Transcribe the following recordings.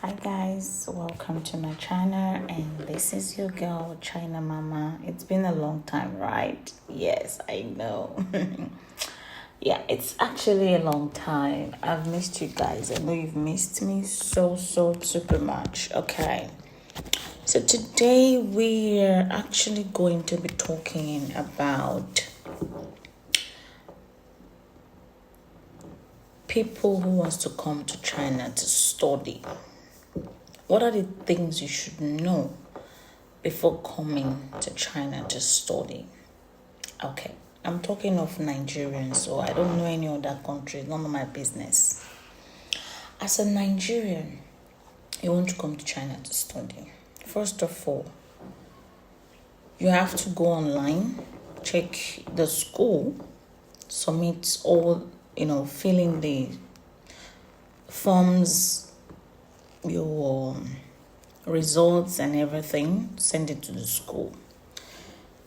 Hi guys, welcome to my channel, and this is your girl China Mama. It's been a long time, right? Yes, I know. Yeah, it's actually a long time. I've missed you guys. I know you've missed me so super much. Okay. So today we're actually going to be talking about people who wants to come to China to study. What are the things you should know before coming to China to study? Okay, I'm talking of Nigerians, so I don't know any other country, none of my business. As a Nigerian, you want to come to China to study. First of all, you have to go online, check the school, submit all, fill in the forms, your results and everything, send it to the school.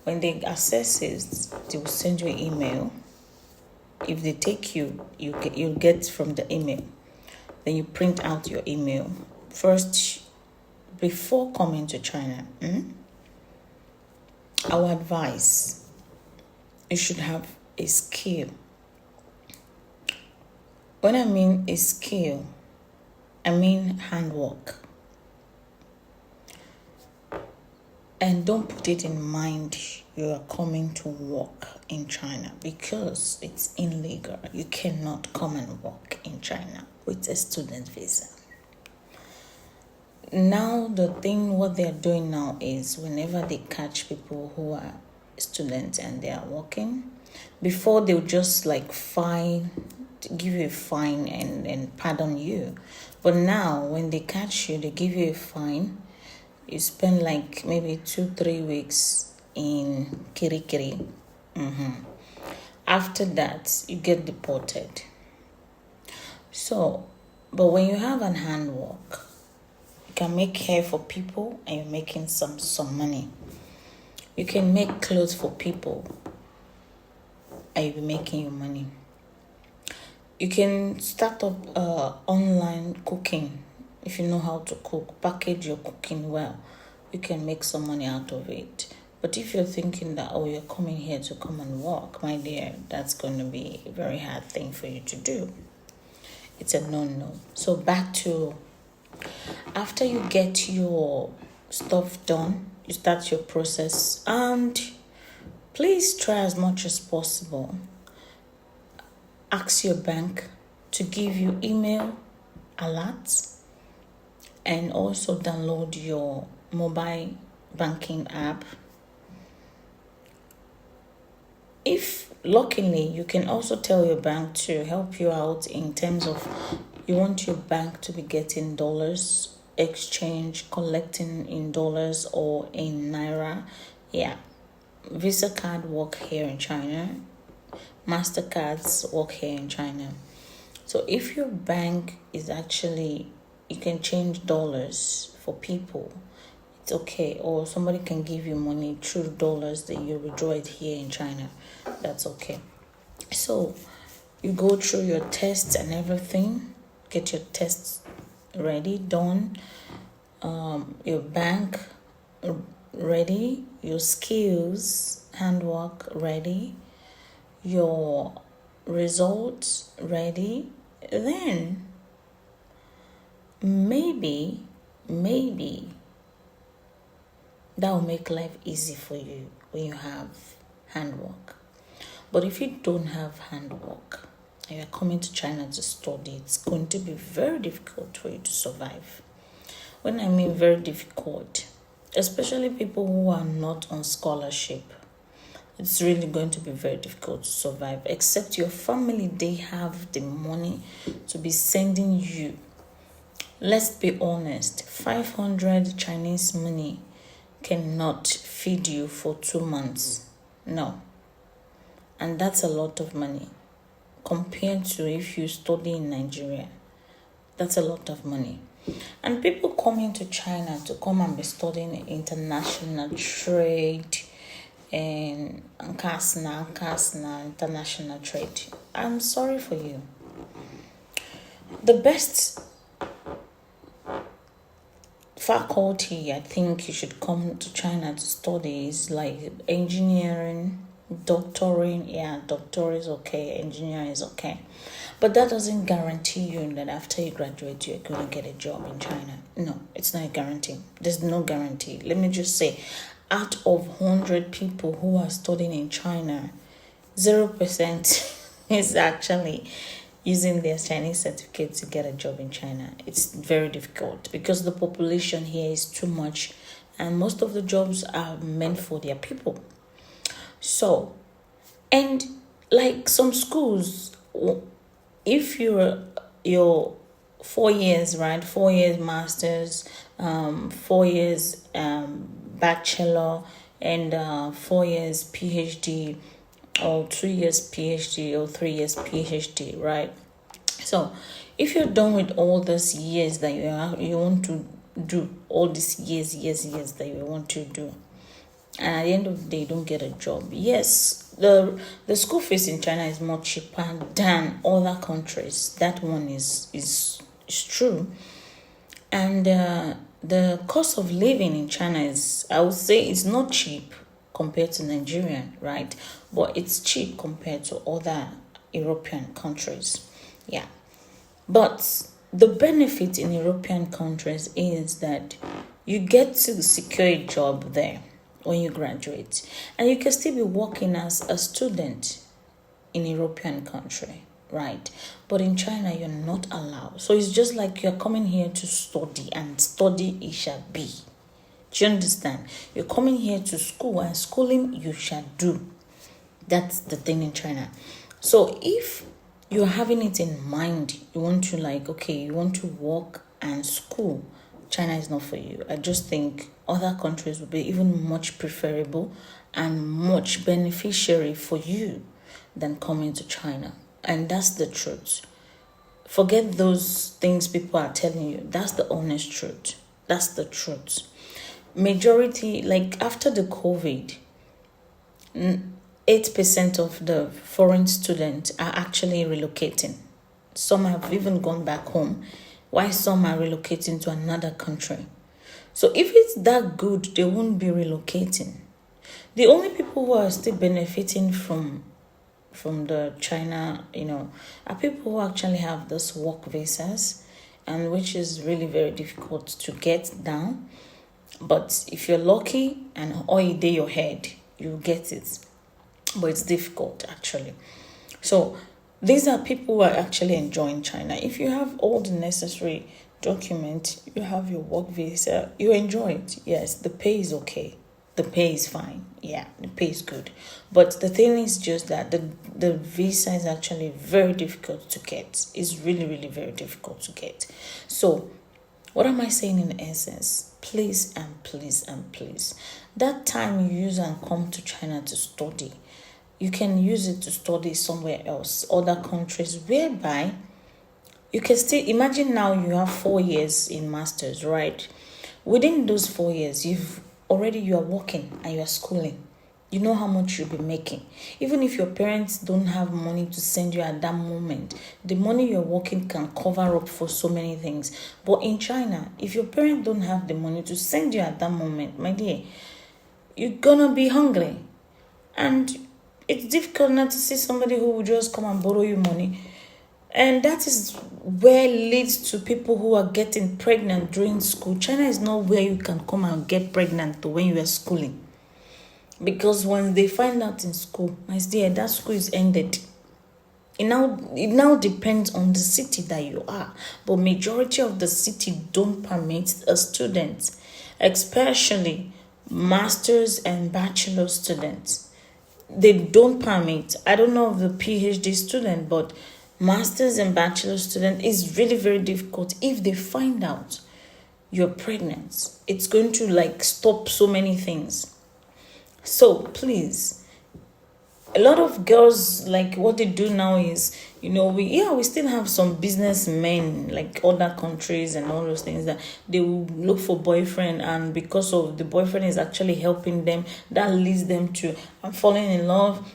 When they assess it, they will send you an email. If they take you'll get from the email. Then you print out your email. First, before coming to China, our advice, you should have a skill. When I mean a skill, I mean handwork. And don't put it in mind you are coming to work in China, because it's illegal. You cannot come and work in China with a student visa. Now what they're doing now is, whenever they catch people who are students and they are working, before they'll just give you a fine and pardon you. But now when they catch you, they give you a fine. You spend like maybe 2-3 weeks in Kirikiri. After that, you get deported. So, but when you have an handwork, you can make hair for people and you're making some money. You can make clothes for people and you'll be making your money. You can start up online cooking. If you know how to cook, package your cooking well, you can make some money out of it. But if you're thinking that, you're coming here to come and work, my dear, that's going to be a very hard thing for you to do. It's a no-no. So back to, after you get your stuff done, you start your process, and please try as much as possible. Ask your bank to give you email alerts, and also download your mobile banking app. If luckily, you can also tell your bank to help you out in terms of, you want your bank to be getting dollars exchange, collecting in dollars or in naira. Yeah, Visa card work here in China, MasterCards work here in China. So if your bank is actually, you can change dollars for people, it's okay. Or somebody can give you money through dollars that you withdraw it here in China, that's okay. So you go through your tests and everything, get your tests ready, done, your bank ready, your skills, handwork ready, your results ready. Then maybe that will make life easy for you when you have handwork. But if you don't have handwork and you're coming to China to study, it's going to be very difficult for you to survive. When I mean very difficult, especially people who are not on scholarship, it's really going to be very difficult to survive, except your family, they have the money to be sending you. Let's be honest, 500 Chinese money cannot feed you for 2 months. No. And that's a lot of money compared to if you study in Nigeria. That's a lot of money. And people coming to China to come and be studying international trade and Nkasna, international trade, I'm sorry for you. The best faculty I think you should come to China to study is like engineering, doctoring. Yeah, doctor is okay, engineering is okay. But that doesn't guarantee you that after you graduate, you're going to get a job in China. No, it's not a guarantee. There's no guarantee. Let me just say, out of 100 people who are studying in China, 0% is actually using their Chinese certificate to get a job in China. It's very difficult because the population here is too much and most of the jobs are meant for their people. So, and like some schools, if you're 4 years, right? 4 years masters, 4 years bachelor, and 4 years PhD, or 2 years PhD, or 3 years PhD, right? So, if you're done with all these years that you want to do, all these years that you want to do, and at the end of the day you don't get a job, yes, the school fees in China is more cheaper than other countries. That one is true. And the cost of living in China is, I would say, it's not cheap compared to Nigeria, right? But it's cheap compared to other European countries. Yeah. But the benefit in European countries is that you get to secure a job there when you graduate, and you can still be working as a student in European country, right? But in China, you're not allowed. So it's just like you're coming here to study, and study it shall be. Do you understand? You're coming here to school, and schooling you shall do. That's the thing in China. So if you're having it in mind, you want to you want to work and school, China is not for you. I just think other countries would be even much preferable and much beneficiary for you than coming to China. And that's the truth. Forget those things people are telling you. That's the honest truth. That's the truth. Majority, after the COVID, 8% of the foreign students are actually relocating. Some have even gone back home, while some are relocating to another country. So if it's that good, they won't be relocating. The only people who are still benefiting from the China, are people who actually have those work visas, and which is really very difficult to get down. But if you're lucky and all you day your head, you get it. But it's difficult actually. So these are people who are actually enjoying China. If you have all the necessary documents, you have your work visa, you enjoy it. Yes, the pay is okay. The pay is fine. Yeah, the pay is good. But the thing is just that the visa is actually very difficult to get. It's really, really very difficult to get. So what am I saying in essence? Please and please and please, that time you use and come to China to study, you can use it to study somewhere else, other countries, whereby you can still imagine. Now you have 4 years in masters, right? Within those 4 years, you are working and you are schooling. You know how much you'll be making. Even if your parents don't have money to send you at that moment, the money you're working can cover up for so many things. But in China, if your parents don't have the money to send you at that moment, my dear, you're gonna be hungry. And it's difficult not to see somebody who will just come and borrow you money. And that is where it leads to people who are getting pregnant during school. China is not where you can come and get pregnant when you are schooling. Because when they find out in school, my dear, that school is ended. It now depends on the city that you are. But majority of the city don't permit a student, especially masters and bachelor students. They don't permit. I don't know of the PhD student, but masters and bachelor student is really very difficult. If they find out you're pregnant, it's going to stop so many things. So please, a lot of girls, what they do now is, we still have some businessmen other countries and all those things that they will look for boyfriend, and because of the boyfriend is actually helping them, that leads them to falling in love,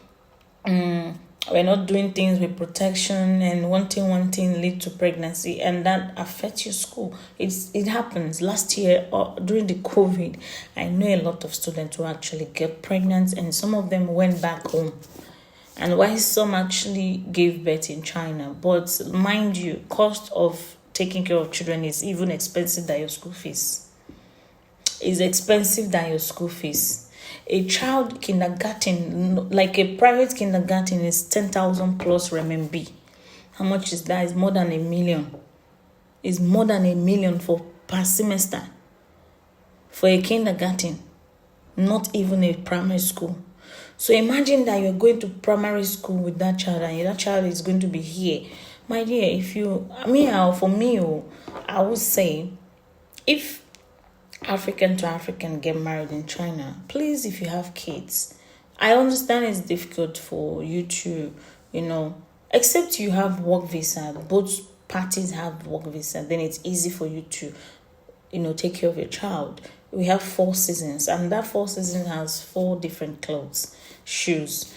We're not doing things with protection, and one thing lead to pregnancy, and that affects your school. It happens. Last year, during the COVID, I know a lot of students who actually get pregnant, and some of them went back home. And why some actually gave birth in China. But mind you, cost of taking care of children is even expensive than your school fees. It's expensive than your school fees. A child kindergarten, like a private kindergarten, is 10,000 plus RMB. How much is that? It's more than 1 million. It's more than 1 million for per semester for a kindergarten, not even a primary school. So imagine that you're going to primary school with that child, and that child is going to be here. My dear, for me, I would say, if African to African get married in China, please, if you have kids, I understand it's difficult for you to, except you have work visa, both parties have work visa, then it's easy for you to, take care of your child. We have 4 seasons, and that 4 seasons has 4 different clothes, shoes.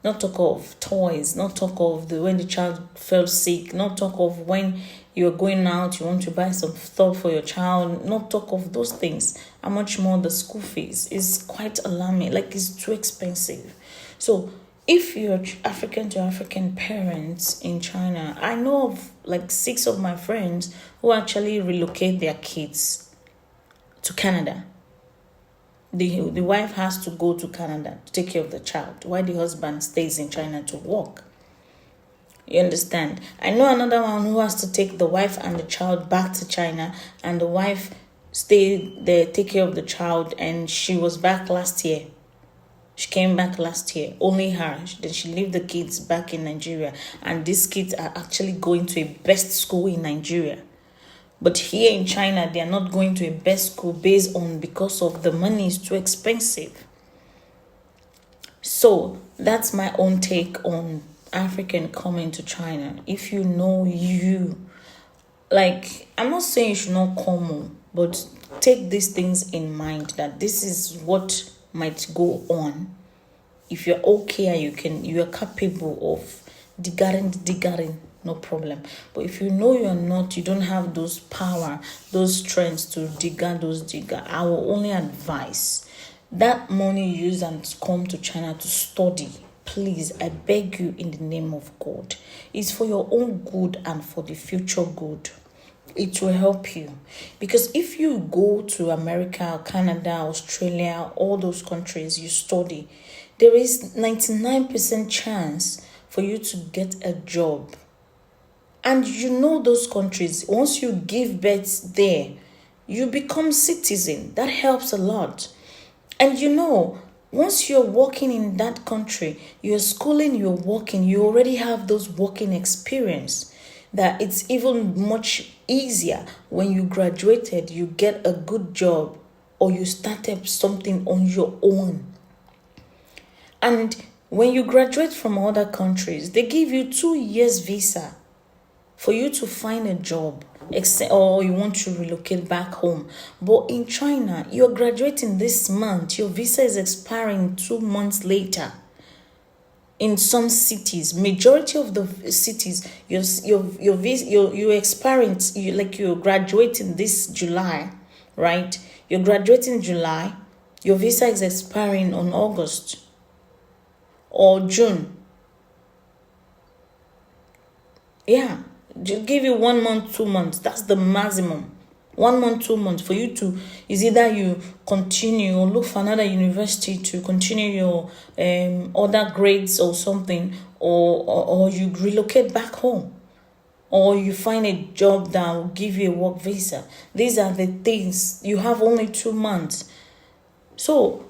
Not talk of toys, not talk of when the child fell sick, not talk of when you're going out, you want to buy some stuff for your child, not talk of those things. How much more the school fees is quite alarming, like it's too expensive. So if you're African to African parents in China, I know of like 6 of my friends who actually relocate their kids to Canada. The wife has to go to Canada to take care of the child while the husband stays in China to work. You understand? I know another one who has to take the wife and the child back to China, and the wife stayed there, take care of the child, and she was back last year. She came back last year, only her. Then she left the kids back in Nigeria, and these kids are actually going to a best school in Nigeria. But here in China, they are not going to a best school because of the money is too expensive. So that's my own take on African coming to China. If you know I'm not saying you should not come home, but take these things in mind that this is what might go on. If you're okay and you are capable of digging, no problem. But if you know you're not, you don't have those power, those strengths to digger, I will only advise that money you use and come to China to study. Please, I beg you in the name of God. It's for your own good and for the future good. It will help you. Because if you go to America, Canada, Australia, all those countries, you study, there is 99% chance for you to get a job. And those countries, once you give birth there, you become citizen. That helps a lot. And once you're working in that country, you're schooling, you're working, you already have those working experience, that it's even much easier when you graduated, you get a good job or you started something on your own. And when you graduate from other countries, they give you 2 years visa for you to find a job, or you want to relocate back home. But in China, you're graduating this month, your visa is expiring 2 months later. In some cities, majority of the cities, you're expiring, you're graduating this July, right? You're graduating July, your visa is expiring on August or June. Yeah. Give you 1 month, 2 months. That's the maximum. 1 month, 2 months for you to, is either you continue or look for another university to continue your other grades or something, or you relocate back home, or you find a job that will give you a work visa. These are the things. You have only 2 months. So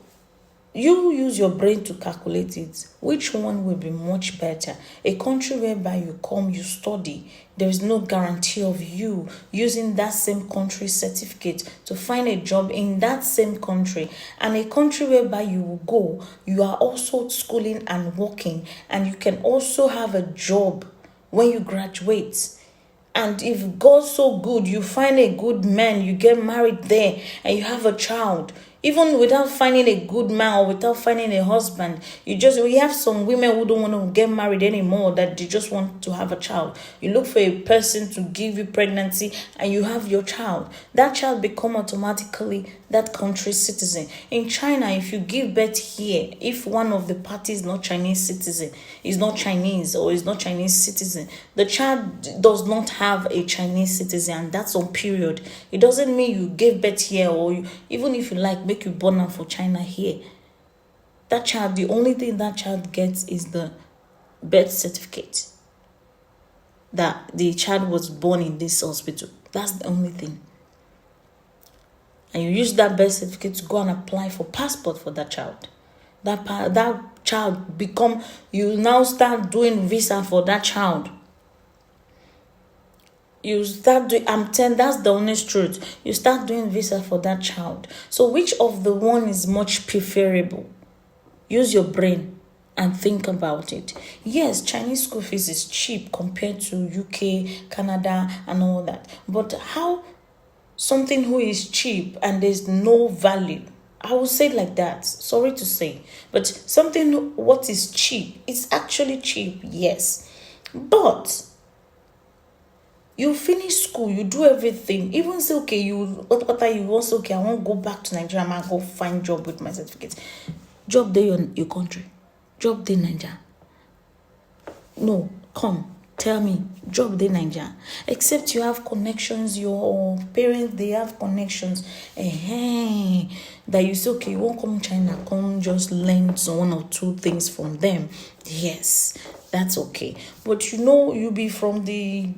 you use your brain to calculate it. Which one will be much better? A country whereby you come, you study, there is no guarantee of you using that same country certificate to find a job in that same country, and a country whereby you will go, you are also schooling and working, and you can also have a job when you graduate. And if God's so good, you find a good man, you get married there, and you have a child. Even without finding a good man or without finding a husband, we have some women who don't want to get married anymore, that they just want to have a child. You look for a person to give you pregnancy and you have your child. That child become automatically that country's citizen. In China, if you give birth here, if one of the parties is not Chinese citizen, is not Chinese or is not Chinese citizen, the child does not have a Chinese citizen, and that's on period. It doesn't mean you gave birth here, or even if you like, make you born out for China here. That child, the only thing that child gets is the birth certificate that the child was born in this hospital. That's the only thing. And you use that birth certificate to go and apply for passport for that child. That child become, you now start doing visa for that child. You start doing, I'm telling, that's the honest truth. You start doing visa for that child. So which of the one is much preferable? Use your brain and think about it. Yes, Chinese school fees is cheap compared to UK, Canada, and all that. But how something who is cheap and there's no value? I will say it like that. Sorry to say. But something what is cheap, it's actually cheap, yes. But you finish school, you do everything. Even say, okay, you want, okay, I won't go back to Nigeria, I'm going to go find job with my certificate. Job there in your country. Job there in Nigeria. No, come, tell me, job there in Nigeria. Except you have connections, your parents, they have connections. That you say, okay, you won't come to China, come just learn one or two things from them. Yes, that's okay. But you be from the,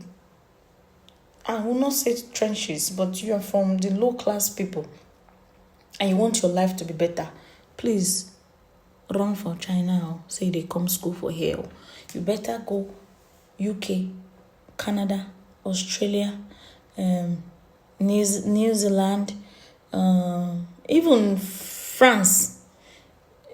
I will not say trenches, but you are from the low class people and you want your life to be better. Please run for China. Say they come school for here. You better go UK, Canada, Australia, New Zealand, even France,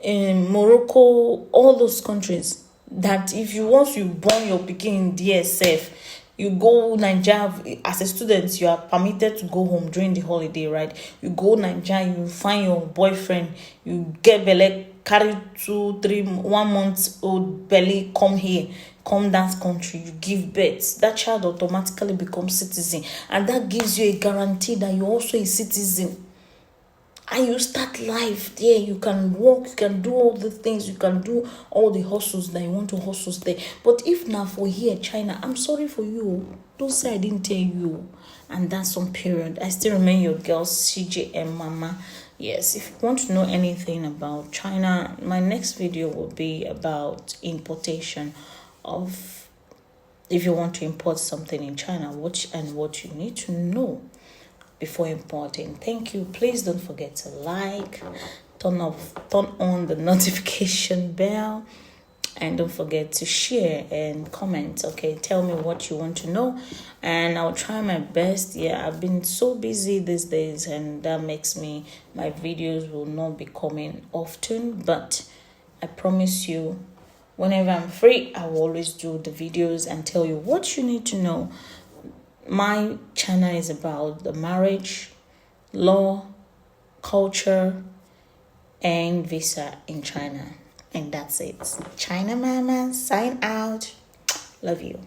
Morocco, all those countries. That if you once you born your pikin in DSF, you go Nigeria as a student, you are permitted to go home during the holiday, right? You go Nigeria, you find your boyfriend, you get belly, carry 1 month old belly, come here, come that country, you give birth. That child automatically becomes citizen, and that gives you a guarantee that you're also a citizen. And you start life there. You can work, you can do all the things, you can do all the hustles that you want to hustle there. But if not for here, China, I'm sorry for you. Don't say I didn't tell you. And that's on period. I still remain your girl, CJM Mama. Yes, if you want to know anything about China, my next video will be about importation of, if you want to import something in China, what you need to know before importing. Thank you. Please don't forget to like, turn on the notification bell, and don't forget to share and comment. Okay, tell me what you want to know, and I'll try my best. Yeah, I've been so busy these days, and that makes my videos will not be coming often, but I promise you, whenever I'm free, I will always do the videos and tell you what you need to know. My channel is about the marriage, law, culture, and visa in China. And that's it. China Mama, sign out. Love you.